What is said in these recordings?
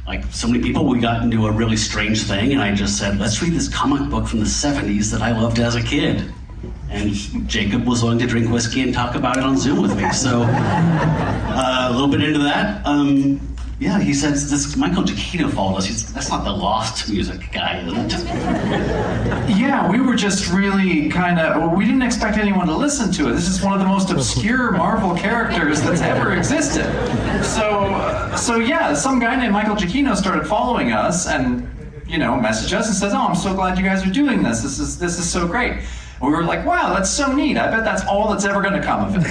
like so many people, we got into a really strange thing, and I just said, let's read this comic book from the 70s that I loved as a kid. And Jacob was willing to drink whiskey and talk about it on Zoom with me. So a little bit into that. Yeah, he says, this Michael Giacchino followed us. That's not the Lost music guy, is it? Yeah, we were just really we didn't expect anyone to listen to it. This is one of the most obscure Marvel characters that's ever existed. So yeah, some guy named Michael Giacchino started following us and, messaged us and says, oh, I'm so glad you guys are doing this. This is so great. And we were like, wow, that's so neat. I bet that's all that's ever going to come of it.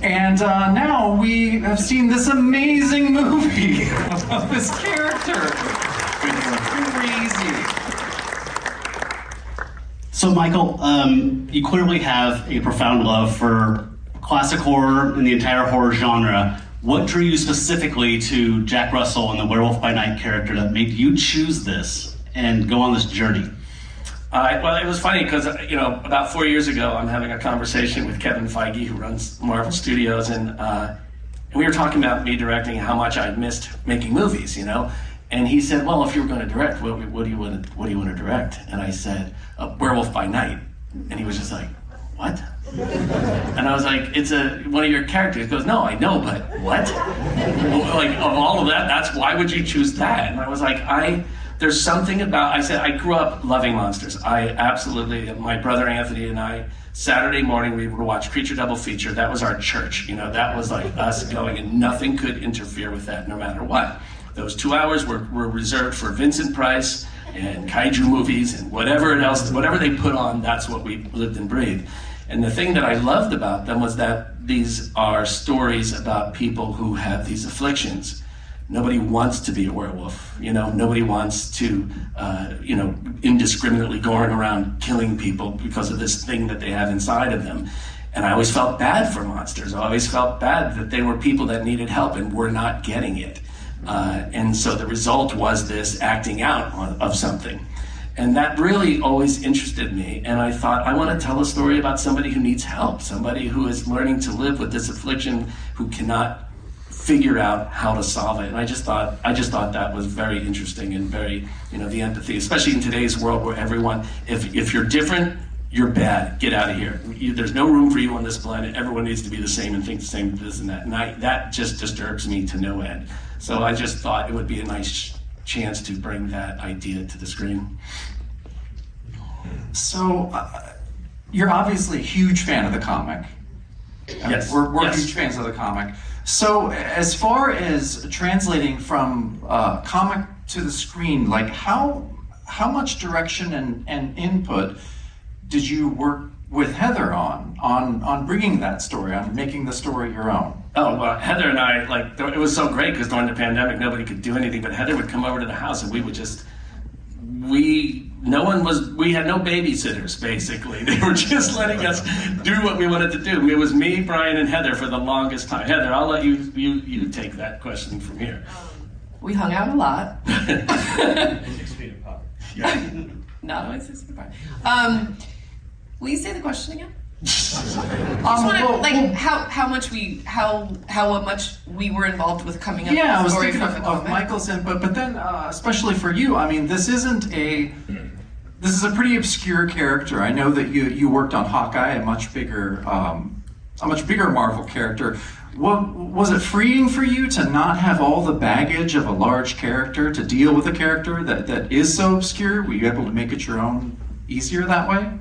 And now we have seen this amazing movie of this character. Crazy. So Michael, you clearly have a profound love for classic horror and the entire horror genre. What drew you specifically to Jack Russell and the Werewolf by Night character that made you choose this and go on this journey? Well, it was funny because, about 4 years ago, I'm having a conversation with Kevin Feige, who runs Marvel Studios, and we were talking about me directing, how much I missed making movies, And he said, well, if you were going to direct, what do you want to direct? And I said, Werewolf by Night. And he was just like, what? And I was like, it's one of your characters. He goes, no, I know, but what? Like, of all of that, why would you choose that? And I was like, there's something about, I said, I grew up loving monsters. I absolutely, my brother Anthony and I, Saturday morning we would watch Creature Double Feature. That was our church. That was like us going, and nothing could interfere with that no matter what. Those 2 hours were reserved for Vincent Price and kaiju movies and whatever they put on, that's what we lived and breathed. And the thing that I loved about them was that these are stories about people who have these afflictions. Nobody wants to be a werewolf, nobody wants to, indiscriminately going around killing people because of this thing that they have inside of them. And I always felt bad for monsters. I always felt bad that they were people that needed help and were not getting it. And so the result was this acting out of something. And that really always interested me. And I thought, I want to tell a story about somebody who needs help, somebody who is learning to live with this affliction, who cannot figure out how to solve it. And I just thought that was very interesting and very, the empathy, especially in today's world where everyone, if you're different, you're bad, get out of here. There's no room for you on this planet. Everyone needs to be the same and think the same, this and that. And that just disturbs me to no end. So I just thought it would be a nice chance to bring that idea to the screen. So, you're obviously a huge fan of the comic. Yes. We're Yes. huge fans of the comic. So, as far as translating from comic to the screen, like how much direction and input did you work with Heather on bringing that story, on making the story your own? Oh, well, Heather and I, it was so great because during the pandemic, nobody could do anything, but Heather would come over to the house and we would just, we had no babysitters, basically. They were just letting us do what we wanted to do. It was me, Brian, and Heather for the longest time. Heather, I'll let you take that question from here. We hung out a lot. 6 feet apart. Yeah. Not only 6 feet apart. Will you say the question again? How much we were involved with coming up with I the was story thinking from the of comic. Michael's input, but then especially for you, I mean, this is a pretty obscure character. I know that you worked on Hawkeye, a much bigger Marvel character. Was it freeing for you to not have all the baggage of a large character, to deal with a character that is so obscure? Were you able to make it your own easier that way?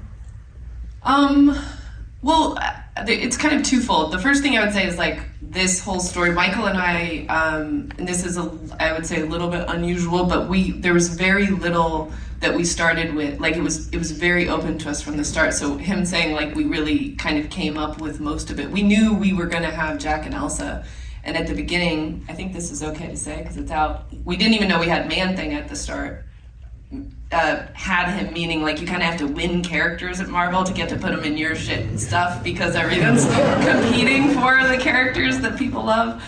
Well, it's kind of twofold. The first thing I would say is this whole story, Michael and I, and this is I would say a little bit unusual, but there was very little that we started with. It was very open to us from the start. So him saying we really kind of came up with most of it. We knew we were going to have Jack and Elsa, and at the beginning, I think this is okay to say because it's out. We didn't even know we had Man-Thing at the start. Had him, meaning you kind of have to win characters at Marvel to get to put them in your shit and stuff because everything's competing for the characters that people love.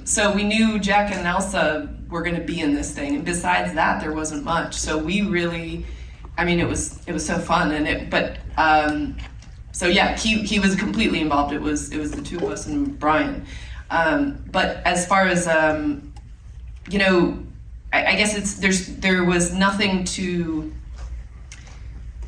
So we knew Jack and Elsa were going to be in this thing, and besides that, there wasn't much. So we really, it was so fun, so yeah, he was completely involved. It was the two of us and Brian. But as far as you know, I guess there was nothing to.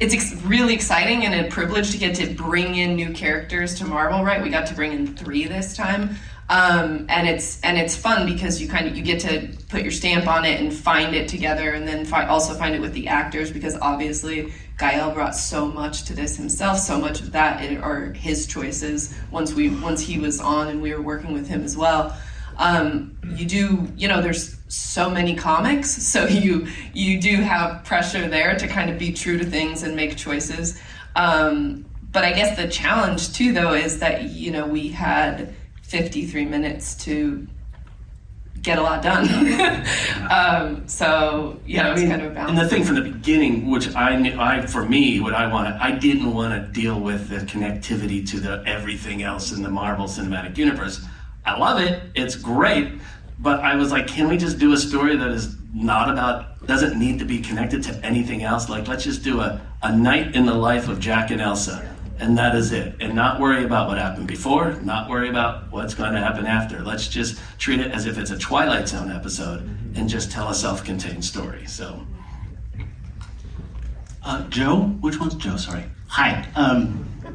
It's really exciting and a privilege to get to bring in new characters to Marvel, right? We got to bring in 3 this time, and it's fun because you get to put your stamp on it and find it together, and then also find it with the actors, because obviously Gael brought so much to this himself. So much of that are his choices. Once he was on and we were working with him as well. There's so many comics, so you do have pressure there to kind of be true to things and make choices. But I guess the challenge too, though, is that, we had 53 minutes to get a lot done. It's kind of a balance. And the thing from the beginning, which I didn't want to deal with the connectivity to the everything else in the Marvel Cinematic Universe. I love it, it's great, but I was like, can we just do a story that is doesn't need to be connected to anything else? Like, let's just do a night in the life of Jack and Elsa, and that is it. And not worry about what happened before, not worry about what's going to happen after. Let's just treat it as if it's a Twilight Zone episode and just tell a self-contained story, so. Joe? Which one's Joe? Sorry. Hi.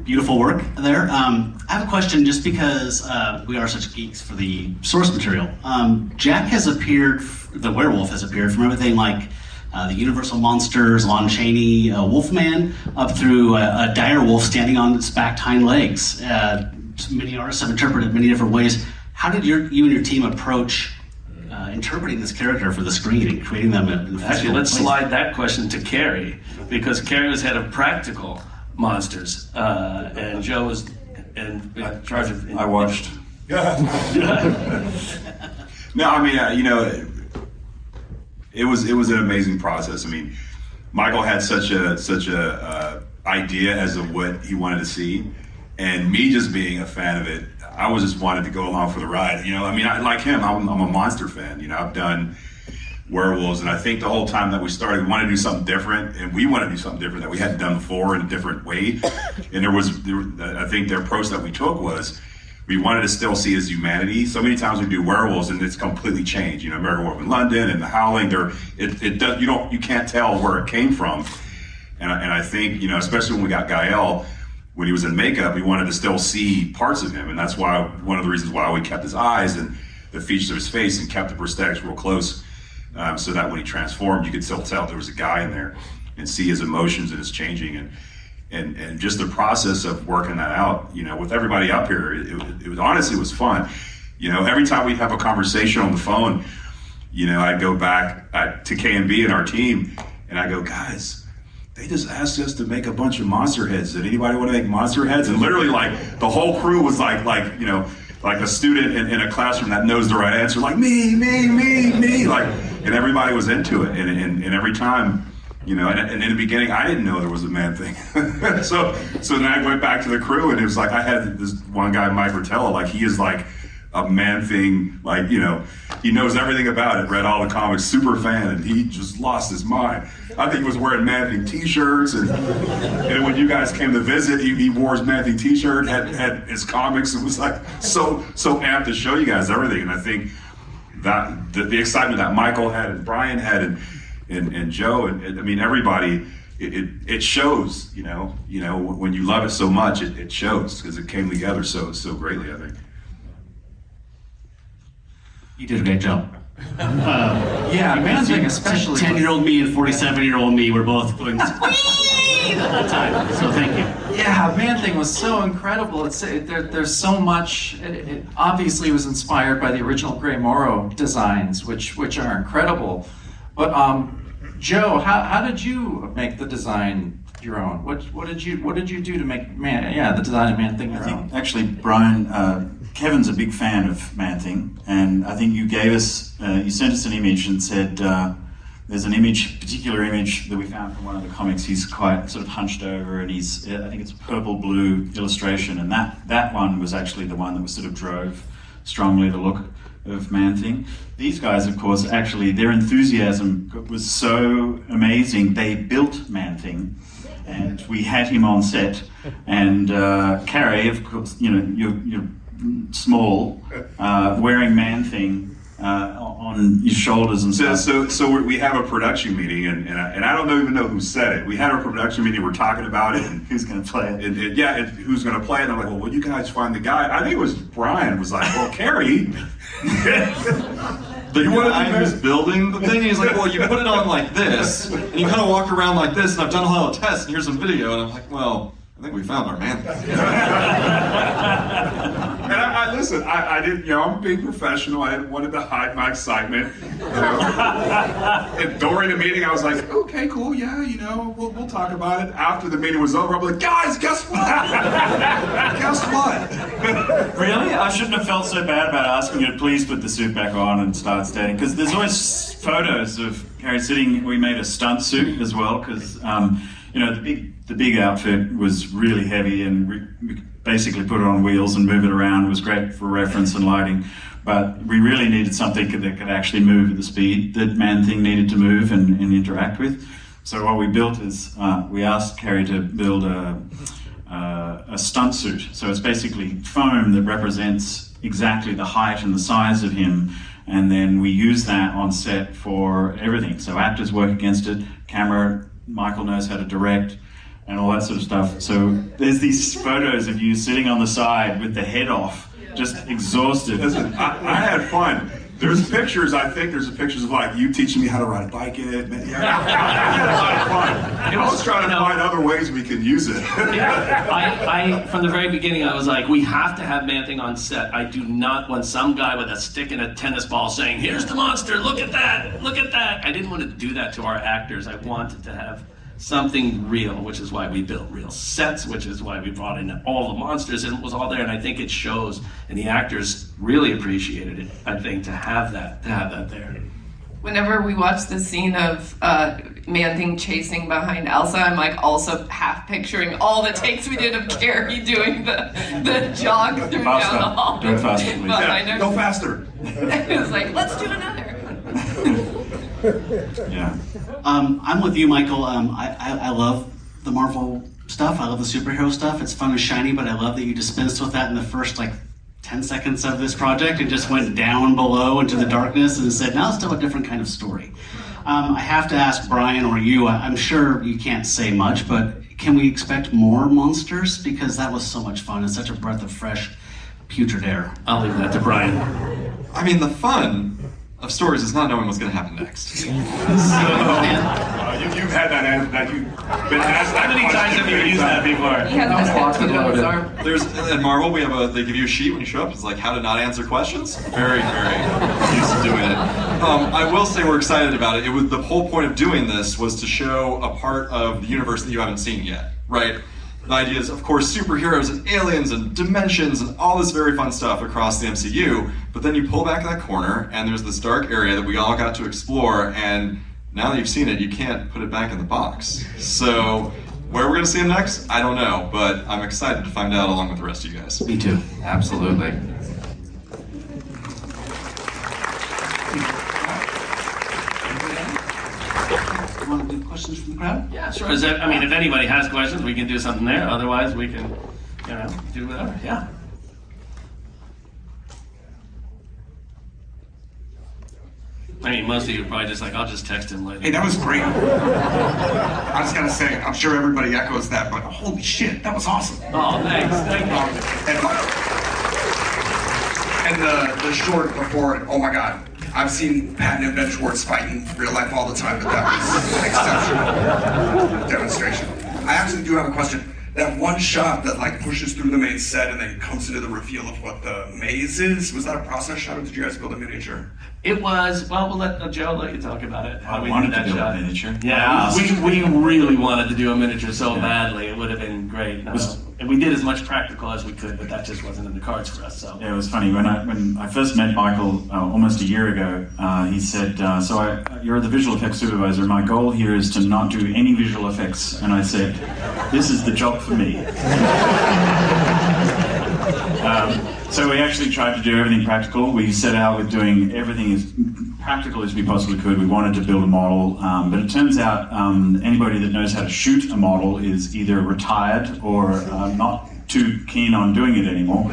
Beautiful work there. I have a question, just because we are such geeks for the source material. Jack has appeared, the werewolf has appeared from everything like the Universal Monsters, Lon Chaney, Wolfman, up through a dire wolf standing on its back hind legs. Many artists have interpreted it many different ways. How did you and your team approach interpreting this character for the screen and creating them in Actually, let's slide that question to Carey, because Carey was head of practical monsters, and Joe was in charge of. I watched. No, I mean, it was an amazing process. I mean, Michael had such a idea as to what he wanted to see, and me just being a fan of it, I was just wanted to go along for the ride. I mean, like him, I'm a monster fan. I've done werewolves, and I think the whole time that we started, we wanted to do something different, and we want to do something different that we hadn't done before in a different way. And I think the approach that we took was we wanted to still see his humanity. So many times we do werewolves and it's completely changed. American Werewolf in London and The Howling, you can't tell where it came from. And I think, especially when we got Gael, when he was in makeup, we wanted to still see parts of him, and that's why one of the reasons why we kept his eyes and the features of his face and kept the prosthetics real close. So that when he transformed, you could still tell there was a guy in there and see his emotions and his changing, and just the process of working that out, with everybody up here, it was honestly, it was fun. Every time we have a conversation on the phone, I'd go back to KNB and our team, and I go, guys, they just asked us to make a bunch of monster heads. Did anybody want to make monster heads? And literally, like, the whole crew was like a student in a classroom that knows the right answer, like me, like, and everybody was into it. And every time, and in the beginning, I didn't know there was a man thing. so then I went back to the crew, and it was like, I had this one guy, Mike Rotella, like, he is like a man thing, like, he knows everything about it, read all the comics, super fan, and he just lost his mind. I think he was wearing Man Thing t-shirts, and when you guys came to visit, he wore his Man Thing t-shirt, had his comics, and was like so amped to show you guys everything. And I think that the excitement that Michael had and Brian had and Joe, and I mean, everybody, it shows, when you love it so much, it shows, because it came together so greatly, I think. You did a great job. Yeah, Man Thing especially. 10-year-old me and 47-year-old me were both going squee the whole time. So thank you. Yeah, Man Thing was so incredible. There's so much. It obviously was inspired by the original Grey Morrow designs, which are incredible. But Joe, how did you make the design your own? What did you do to make the design of Man Thing your own? Actually, Brian, Kevin's a big fan of Man Thing, and I think you sent us an image and said there's an particular image that we found from one of the comics. He's quite sort of hunched over, and I think it's a purple-blue illustration, and that one was actually the one that was sort of drove strongly the look of Man Thing. These guys, of course, actually, their enthusiasm was so amazing, they built Man Thing, and we had him on set, and Carey, of course, you're small, wearing Man Thing on your shoulders and stuff. So we have a production meeting, and I don't even know who said it. We had a production meeting. We're talking about it, and Who's going to play it? Who's going to play it? And I'm like, well, you guys find the guy. I think it was Brian. Was like, well, Carey. The guy who's building the thing, he's like, well, you put it on like this, and you kind of walk around like this, and I've done a lot of tests, and here's some video, and I'm like, well, I think we found our man. And I listen, I didn't, I'm being professional. I wanted to hide my excitement. And during the meeting, I was like, okay, cool, yeah, we'll talk about it. After the meeting was over, I'm like, guys, guess what? Guess what? Really? I shouldn't have felt so bad about asking you to please put the suit back on and start standing, because there's always photos of Carey sitting. We made a stunt suit as well, because the big outfit was really heavy, and we basically put it on wheels and move it around. It was great for reference and lighting, but we really needed something that could actually move at the speed that Man-Thing needed to move and interact with. So what we built is we asked Carey to build a stunt suit. So it's basically foam that represents exactly the height and the size of him, and then we use that on set for everything. So actors work against it, camera, Michael knows how to direct, and all that sort of stuff. So there's these photos of you sitting on the side with the head off, just exhausted. Listen, I had fun. There's pictures, I think there's pictures of like you teaching me how to ride a bike in it. I had a lot of fun. I was trying to find other ways we could use it. I from the very beginning, I was like, we have to have Man-Thing on set. I do not want some guy with a stick and a tennis ball saying, here's the monster, look at that, look at that. I didn't want to do that to our actors. I wanted to have something real, which is why we built real sets, which is why we brought in all the monsters, and it was all there, and I think it shows, and the actors really appreciated it, I think, to have that there. Whenever we watch the scene of Man-Thing chasing behind Elsa, I'm like also half picturing all the takes we did of Carey doing the jog through down the hall. Do it faster, please. Yeah, go faster. It was like, let's do another. Yeah. I'm with you, Michael. I love the Marvel stuff. I love the superhero stuff. It's fun and shiny, but I love that you dispensed with that in the first 10 seconds of this project and just went down below into the darkness and said, now let's tell a different kind of story. I have to ask Brian or you, I'm sure you can't say much, but can we expect more monsters? Because that was so much fun and such a breath of fresh, putrid air. I'll leave that to Brian. I mean, the fun of stories is not knowing what's going to happen next. You've had that you've been asked. How many times have you used that before? He has this tattooed on his arm. There's at Marvel, they give you a sheet when you show up. It's like how to not answer questions. Very, very used to doing it. I will say we're excited about it. The whole point of doing this was to show a part of the universe that you haven't seen yet, right? The idea is, of course, superheroes and aliens and dimensions and all this very fun stuff across the MCU, but then you pull back that corner and there's this dark area that we all got to explore, and now that you've seen it, you can't put it back in the box. So where we're going to see him next, I don't know, but I'm excited to find out along with the rest of you guys. Me too. Absolutely. You want to do questions from the crowd? Yeah, sure. If anybody has questions, we can do something there. Otherwise, we can, do whatever. Yeah. I mean, most of you are probably just like, I'll just text him later. Hey, that was great. I just gotta say, I'm sure everybody echoes that, but holy shit, that was awesome. Oh, thanks. Thank you. And the short before it, oh my god. I've seen Patton and Ben Schwartz fight in real life all the time, but that was an exceptional demonstration. I actually do have a question. That one shot that pushes through the main set and then comes into the reveal of what the maze is, was that a process shot or did you guys build a miniature? It was, well, we'll let Joe let you talk about it. How I we wanted did to that build shot. a miniature. Yeah, we really wanted to do a miniature so badly. It would have been great. And we did as much practical as we could, but that just wasn't in the cards for us. So Yeah, it was funny. When I first met Michael almost a year ago, he said, you're the visual effects supervisor. My goal here is to not do any visual effects. And I said, this is the job for me. So we actually tried to do everything practical. We set out with doing everything as practical as we possibly could. We wanted to build a model, but it turns out anybody that knows how to shoot a model is either retired or not too keen on doing it anymore.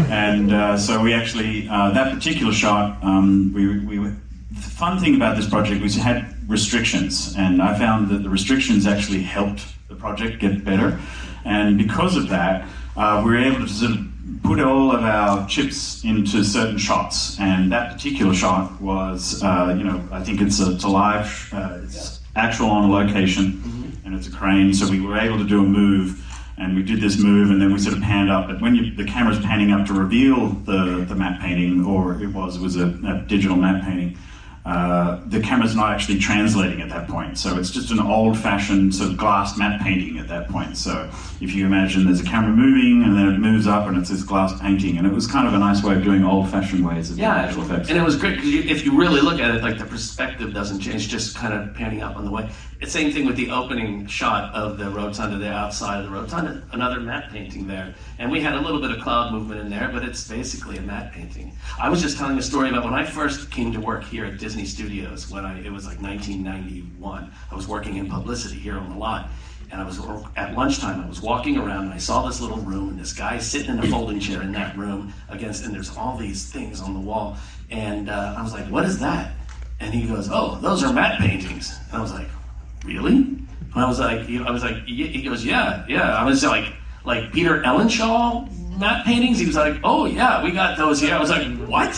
And so we actually, that particular shot, the fun thing about this project was it had restrictions, and I found that the restrictions actually helped the project get better. And because of that, we were able to sort of put all of our chips into certain shots. And that particular shot was, I think it's a live, it's actual on location, and it's a crane. So we were able to do a move, and we did this move, and then we sort of panned up. But when the camera's panning up to reveal the matte painting, or it was a digital matte painting, the camera's not actually translating at that point. So it's just an old-fashioned sort of glass matte painting at that point. So if you imagine there's a camera moving and then it moves up and it's this glass painting, and it was kind of a nice way of doing old-fashioned ways of doing visual effects. And it was great because if you really look at it, like the perspective doesn't change, just kind of panning up on the way. It's same thing with the opening shot of the rotunda, the outside of the rotunda, another matte painting there. And we had a little bit of cloud movement in there, but it's basically a matte painting. I was just telling a story about when I first came to work here at Disney Studios, it was like 1991. I was working in publicity here on the lot, and I was at lunchtime. I was walking around and I saw this little room, and this guy sitting in a folding chair in that room and there's all these things on the wall. And I was like, "What is that?" And he goes, "Oh, those are matte paintings." And I was like, "Really?" And I was like, he goes, "Yeah." I was like Peter Ellenshaw matte paintings? He was like, "Oh yeah, we got those here." I was like, "What?"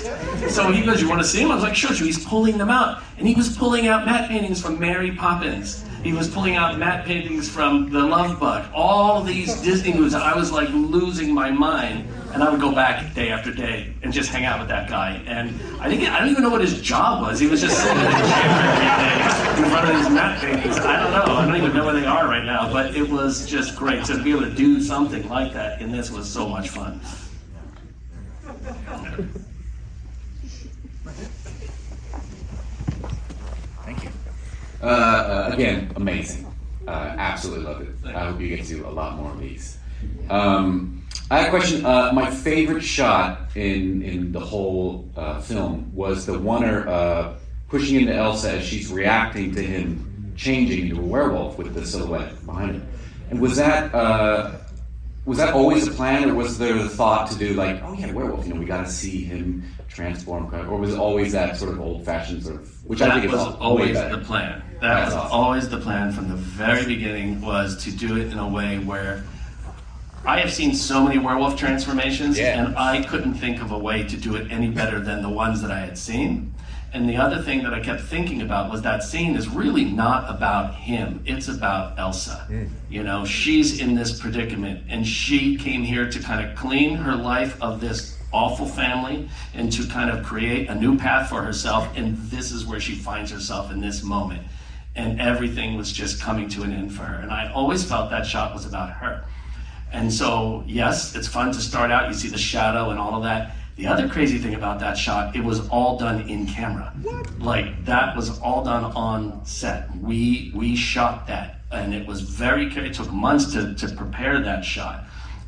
So he goes, "You want to see them?" I was like, "Sure." So he's pulling them out, and he was pulling out matte paintings from Mary Poppins. He was pulling out matte paintings from The Love Bug. All these Disney movies. I was like losing my mind, and I would go back day after day and just hang out with that guy. And I don't even know what his job was. He was just sitting in a chair every day in front of these matte paintings. I don't know. I don't even know where they are right now. But it was just great to be able to do something like that. And this was so much fun. Thank you. Again, amazing. Absolutely love it. I hope you get to do a lot more of these. I have a question. My favorite shot in the whole film was the one pushing into Elsa as she's reacting to him changing into a werewolf with the silhouette behind him. And was that always a plan, or was there the thought to do like, oh yeah, werewolf, we got to see him transform, or was it always that sort of old-fashioned sort of, which I think is always the plan. That was always the plan from the very beginning, was to do it in a way where I have seen so many werewolf transformations, and I couldn't think of a way to do it any better than the ones that I had seen. And the other thing that I kept thinking about was that scene is really not about him. It's about Elsa. She's in this predicament, and she came here to kind of clean her life of this awful family and to kind of create a new path for herself. And this is where she finds herself in this moment. And everything was just coming to an end for her. And I always felt that shot was about her. And so, yes, it's fun to start out. You see the shadow and all of that. The other crazy thing about that shot, it was all done in camera. Like, that was all done on set. We shot that, and it was it took months to prepare that shot.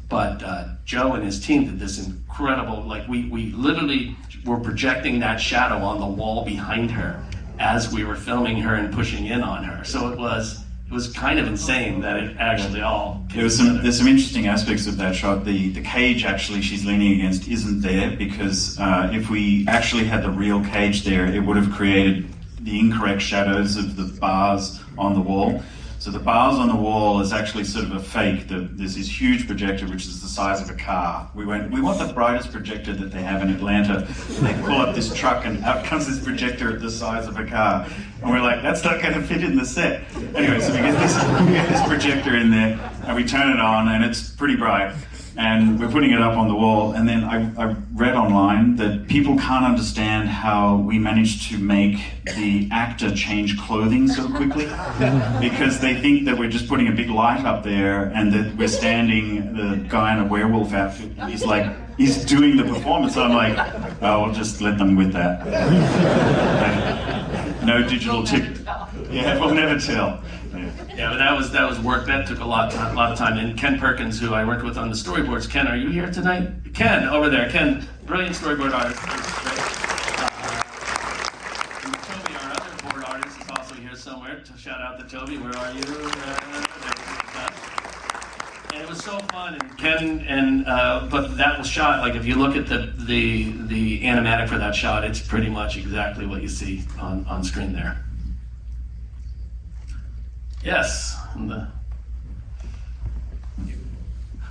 But Joe and his team did this incredible, we literally were projecting that shadow on the wall behind her as we were filming her and pushing in on her. So it was kind of insane that it actually all came together. There's some interesting aspects of that shot. The cage actually she's leaning against isn't there, because if we actually had the real cage there, it would have created the incorrect shadows of the bars on the wall. So the bars on the wall is actually sort of a fake. There's this huge projector which is the size of a car. We want the brightest projector that they have in Atlanta. They pull up this truck and out comes this projector the size of a car. And we're like, that's not going to fit in the set. Anyway, so we get this projector in there and we turn it on and it's pretty bright. And we're putting it up on the wall, and then I read online that people can't understand how we managed to make the actor change clothing so quickly, because they think that we're just putting a big light up there and that we're standing the guy in a werewolf outfit. He's doing the performance. So I'm like, oh, we'll just let them with that. No digital ticket. Yeah, we'll never tell. Yeah, but that was work. That took a lot of time. And Ken Perkins, who I worked with on the storyboards. Ken, are you here tonight? Ken, over there. Ken, brilliant storyboard artist. And Toby, our other board artist, is also here somewhere. Shout out to Toby. Where are you? And it was so fun, and Ken and but that was shot like if you look at the animatic for that shot, it's pretty much exactly what you see on screen there. Yes.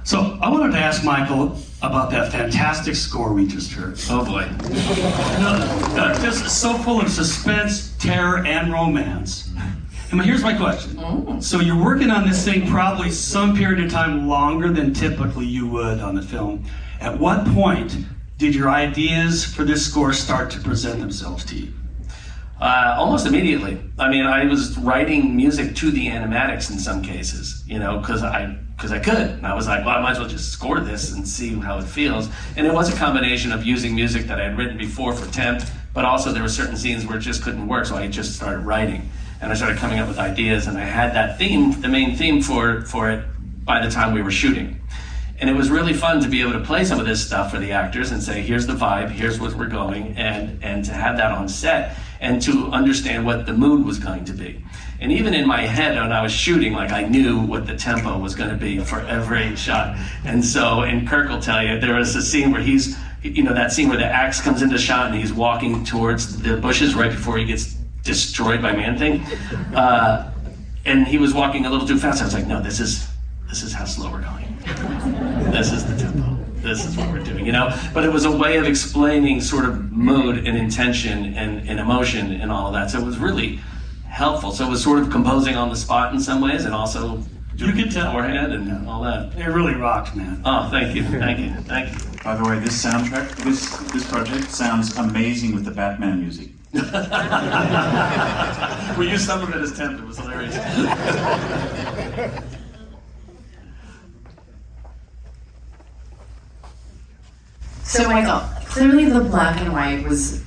So I wanted to ask Michael about that fantastic score we just heard. Oh boy. Just so full of suspense, terror, and romance. And here's my question. So you're working on this thing probably some period of time longer than typically you would on the film. At what point did your ideas for this score start to present themselves to you? Almost immediately. I mean, I was writing music to the animatics in some cases, you know, because I could. And I was like, well, I might as well just score this and see how it feels. And it was a combination of using music that I had written before for Temp, but also there were certain scenes where it just couldn't work, so I just started writing. And I started coming up with ideas, and I had that theme, the main theme for it, by the time we were shooting. And it was really fun to be able to play some of this stuff for the actors and say, here's the vibe, here's where we're going, and to have that on set and to understand what the mood was going to be. And even in my head when I was shooting, like I knew what the tempo was going to be for every shot. And so, and Kirk will tell you, there was a scene where he's, you know, that scene where the axe comes into shot and he's walking towards the bushes right before he gets destroyed by Man-Thing. And he was walking a little too fast. I was like, no, this is how slow we're going. This is the tempo. This is what we're doing, you know? But it was a way of explaining sort of mood and intention and emotion and all of that. So it was really helpful. So it was sort of composing on the spot in some ways and also doing it beforehand and all that. It really rocked, man. Oh, thank you, thank you, thank you. By the way, this soundtrack, this project sounds amazing with the Batman music. We used some of it as Temp. It was hilarious. So Michael, clearly the black and white was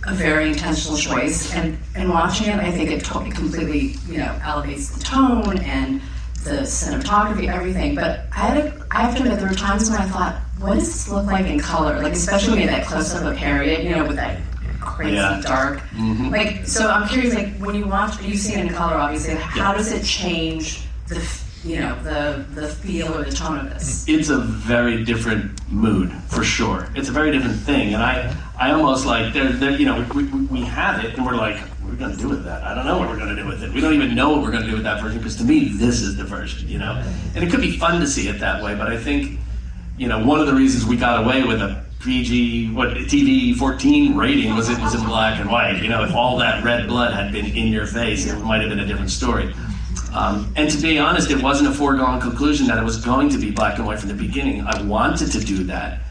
a very intentional choice, and watching it, I think it completely, you know, elevates the tone and the cinematography, everything. But I have to admit, there were times when I thought, what does this look like in color? Like, especially when you had that close-up of Harriet, you know, with that crazy dark. Mm-hmm. Like, so I'm curious, like, when you watch, you see it in color, obviously, how does it change the, you know, the feel or the tone of this? It's a very different mood, for sure. It's a very different thing, and I almost like, you know, we have it, and we're like, what are we going to do with that? I don't know what we're going to do with it. We don't even know what we're going to do with that version, because to me, this is the version, you know? And it could be fun to see it that way, but I think, you know, one of the reasons we got away with a PG, TV 14 rating was it was in black and white. You know, if all that red blood had been in your face, it might have been a different story. And to be honest, it wasn't a foregone conclusion that it was going to be black and white from the beginning. I wanted to do that,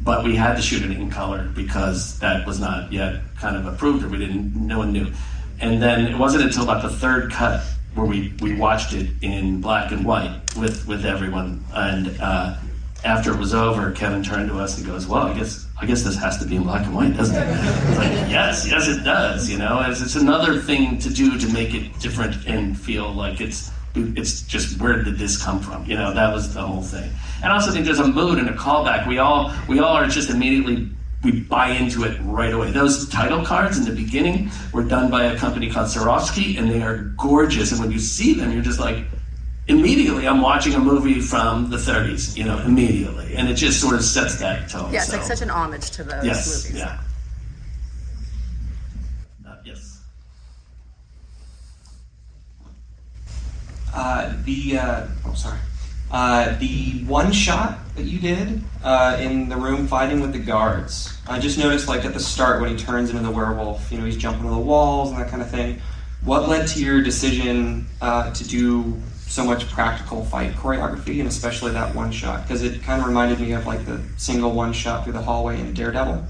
but we had to shoot it in color because that was not yet kind of approved, or no one knew. And then it wasn't until about the third cut where we watched it in black and white with everyone. And after it was over, Kevin turned to us and goes, well, I guess this has to be in black and white, doesn't it? It's like, yes, it does, you know? It's another thing to do to make it different and feel like it's just, where did this come from? You know, that was the whole thing. And I also think there's a mood and a callback. We all are just immediately, we buy into it right away. Those title cards in the beginning were done by a company called Swarovski, and they are gorgeous. And when you see them, you're just like, immediately I'm watching a movie from the 30s, you know, immediately. And it just sort of sets that tone. Yeah, it's like such an homage to those movies. Yeah. Yes. The one shot that you did in the room fighting with the guards, I just noticed, like, at the start when he turns into the werewolf, you know, he's jumping on the walls and that kind of thing. What led to your decision to do so much practical fight choreography, and especially that one shot? Because it kind of reminded me of, like, the single one shot through the hallway in Daredevil.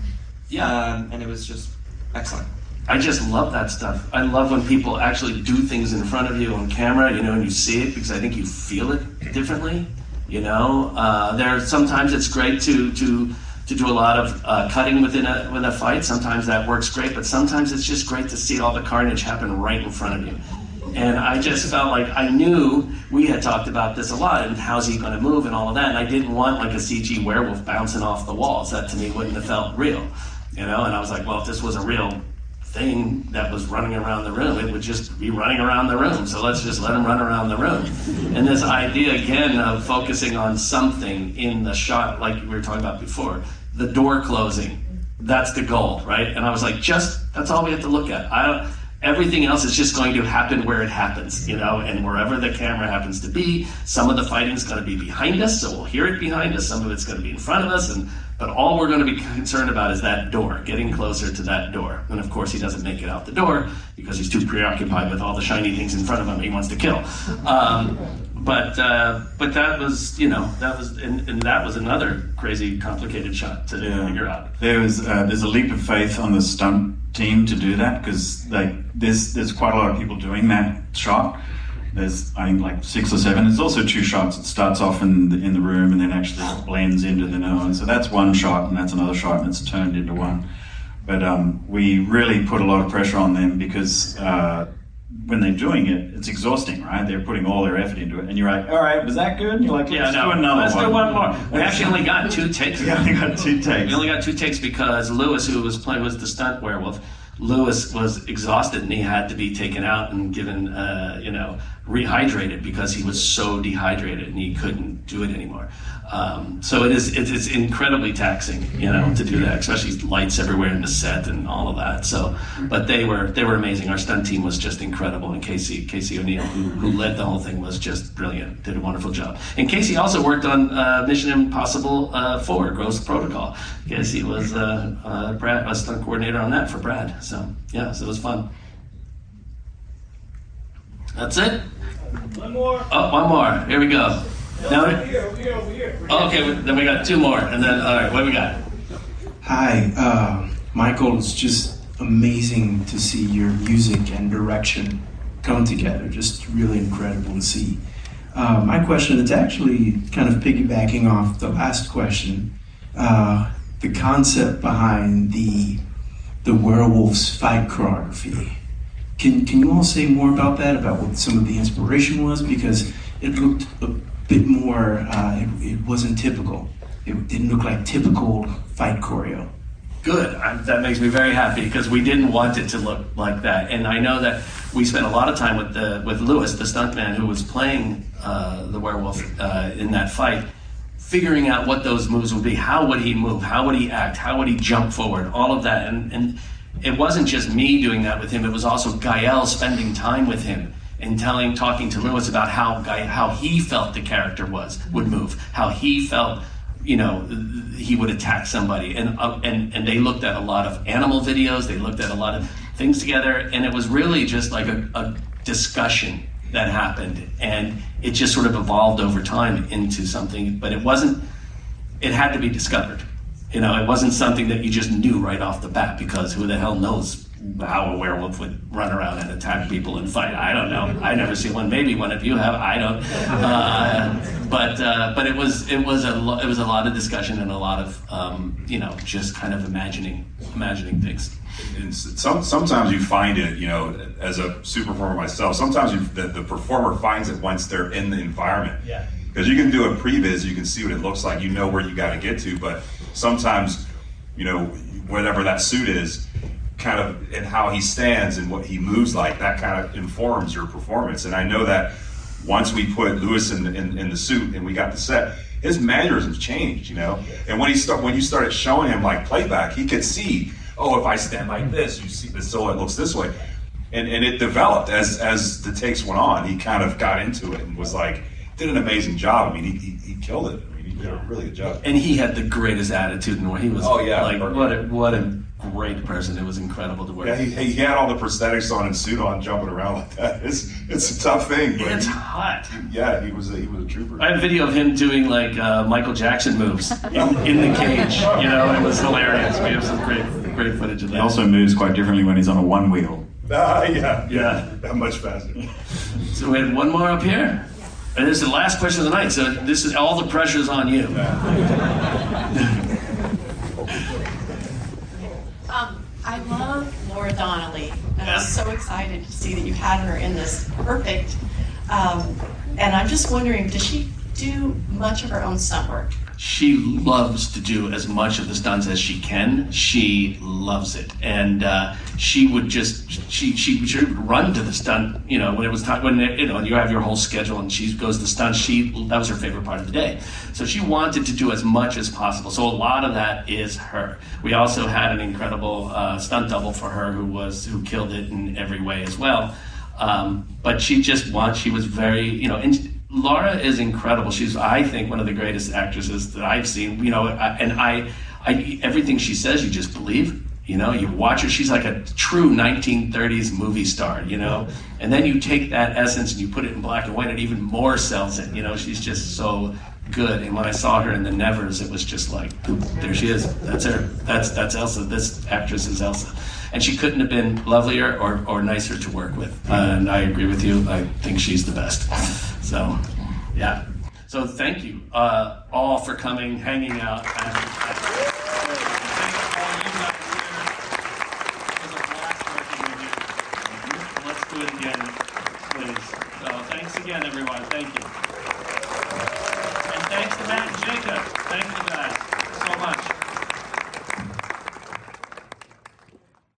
Yeah. And it was just excellent. I just love that stuff. I love when people actually do things in front of you on camera, you know, and you see it, because I think you feel it differently, you know. Sometimes it's great to do a lot of cutting within a fight. Sometimes that works great, but sometimes it's just great to see all the carnage happen right in front of you. And I just felt like I knew we had talked about this a lot, and how's he going to move and all of that, and I didn't want like a CG werewolf bouncing off the walls. That to me wouldn't have felt real, you know. And I was like, well, if this was a real thing that was running around the room. It would just be running around the room. So let's just let him run around the room. And this idea again of focusing on something in the shot, like we were talking about before, the door closing. That's the goal, right? And I was like, that's all we have to look at. Everything else is just going to happen where it happens, and wherever the camera happens to be. Some of the fighting is going to be behind us, so we'll hear it behind us. Some of it's going to be in front of us, but all we're going to be concerned about is that door, getting closer to that door. And of course, he doesn't make it out the door because he's too preoccupied with all the shiny things in front of him he wants to kill. But that was, that was another crazy, complicated shot to figure out. There's a leap of faith on the stunt team to do that, because there's quite a lot of people doing that shot. There's, I think, like 6 or 7. There's also 2 shots. It starts off in the room and then actually blends into the no one. So that's one shot and that's another shot and it's turned into one. But we really put a lot of pressure on them because when they're doing it, it's exhausting, right? They're putting all their effort into it. And you're like, all right, was that good? And you're like, let's do another one. Let's do one more. We actually only got 2 takes. We only got 2 takes. We only got 2 takes because Lewis, who was playing, was the stunt werewolf. Lewis was exhausted and he had to be taken out and given, rehydrated because he was so dehydrated and he couldn't do it anymore. So it's incredibly taxing, to do that, especially lights everywhere in the set and all of that. So, but they were amazing. Our stunt team was just incredible, and Casey O'Neill, who led the whole thing, was just brilliant. Did a wonderful job. And Casey also worked on Mission Impossible 4, Ghost Protocol. Casey was a stunt coordinator on that for Brad. So yeah, so it was fun. That's it. One more. Oh, one more. Here we go. Now, over here. Okay, then we got 2 more, and then all right, what do we got? Hi, Michael. It's just amazing to see your music and direction come together. Just really incredible to see. My question is actually kind of piggybacking off the last question. The concept behind the werewolves fight choreography. Can you all say more about that? About what some of the inspiration was? Because it looked a bit more. It wasn't typical. It didn't look like typical fight choreo. Good. That makes me very happy because we didn't want it to look like that. And I know that we spent a lot of time with Lewis, the stuntman who was playing the werewolf in that fight, figuring out what those moves would be. How would he move? How would he act? How would he jump forward? All of that. And it wasn't just me doing that with him. It was also Gael spending time with him and talking to Lewis about how he felt the character would move, how he felt, he would attack somebody. And they looked at a lot of animal videos. They looked at a lot of things together. And it was really just like a discussion that happened. And it just sort of evolved over time into something, but it had to be discovered. It wasn't something that you just knew right off the bat, because who the hell knows how a werewolf would run around and attack people and fight. I don't know. I never seen one. Maybe one of you have. I don't. But it was a lot of discussion and a lot of just kind of imagining things. And sometimes you find it, as a super performer myself. Sometimes the performer finds it once they're in the environment. Yeah. Because you can do a previs, you can see what it looks like, you know where you got to get to, but sometimes, whatever that suit is, kind of, and how he stands and what he moves like, that kind of informs your performance. And I know that once we put Lewis in the suit and we got the set, his mannerisms changed, And when you started showing him like playback, he could see, if I stand like this, you see the silhouette looks this way. And it developed as the takes went on. He kind of got into it and was like, did an amazing job. I mean, he killed it. I mean, he did a really good job. And he had the greatest attitude, and he was what a great person. It was incredible to work. Yeah, he had all the prosthetics on and suit on, jumping around like that. It's a tough thing. But it's hot. Yeah, he was a trooper. I had a video of him doing like Michael Jackson moves in the cage. It was hilarious. We have some great footage of that. He also moves quite differently when he's on a one wheel. Yeah, that much faster. So we had one more up here. And this is the last question of the night, so this is all the pressure's on you. I love Laura Donnelly, and I was so excited to see that you had her in this. Perfect. And I'm just wondering, does she do much of her own stunt work? she loves to do as much of the stunts as she can. She loves it, and she would run to the stunt. You know, when it was time, when you have your whole schedule, and she goes to the stunt. That was her favorite part of the day. So she wanted to do as much as possible. So a lot of that is her. We also had an incredible stunt double for her who killed it in every way as well. But she was very, and Laura is incredible. She's, I think, one of the greatest actresses that I've seen. And everything she says, you just believe. You watch her. She's like a true 1930s movie star. And then you take that essence and you put it in black and white, and even more sells it. She's just so good. And when I saw her in The Nevers, it was just like, there she is. That's her. That's Elsa. This actress is Elsa. And she couldn't have been lovelier or nicer to work with. And I agree with you. I think she's the best. So, yeah. So thank you all for coming, hanging out. Thank all you guys here. It was a blast working with you. Let's do it again, please. So thanks again, everyone. Thank you. And thanks to Matt and Jacob. Thank you, guys.